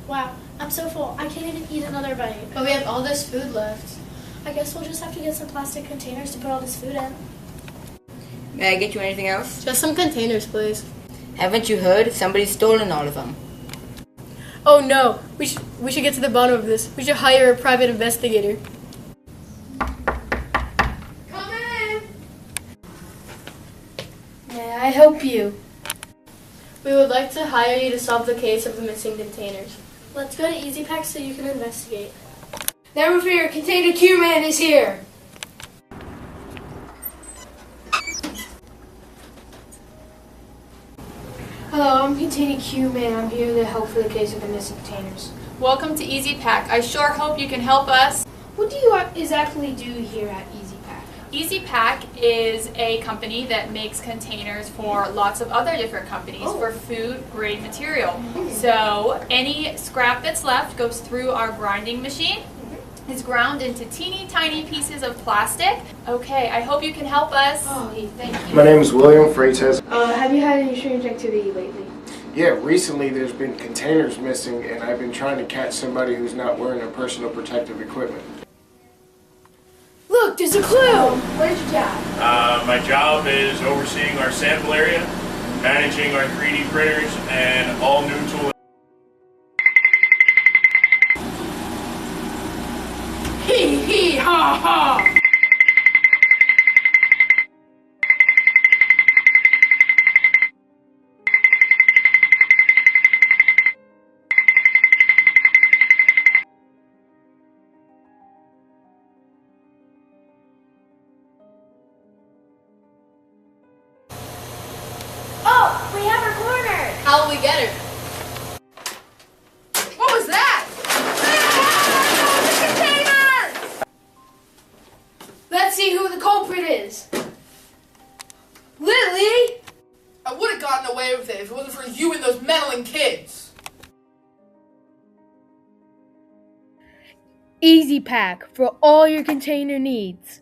Wow, I'm so full. I can't even eat another bite. But we have all this food left. I guess we'll just have to get some plastic containers to put all this food in. May I get you anything else? Just some containers, please. Haven't you heard? Somebody's stolen all of them. Oh no, we should get to the bottom of this. We should hire a private investigator. Come in! May I help you? We would like to hire you to solve the case of the missing containers. Let's go to easyPack so you can investigate. Never fear, Container Q-Man is here! Hello, I'm Container Q-Man. I'm here to help for the case of the missing containers. Welcome to easyPack. I sure hope you can help us. What do you exactly do here at easyPack? easyPack is a company that makes containers for lots of other different companies for food grade material. So any scrap that's left goes through our grinding machine. Is ground into teeny tiny pieces of plastic. Okay, I hope you can help us. Oh, hey, thank you. My name is William Freitas. Have you had any strange activity lately? Yeah, recently there's been containers missing, and I've been trying to catch somebody who's not wearing their personal protective equipment. Look, there's a clue! What is your job? My job is overseeing our sample area, managing our 3D printers, and all new tools. Hee hee ha ha! Oh, we have her cornered! How will we get her? What was that? Let's see who the culprit is. Lily! I would have gotten away with it if it wasn't for you and those meddling kids. easyPack for all your container needs.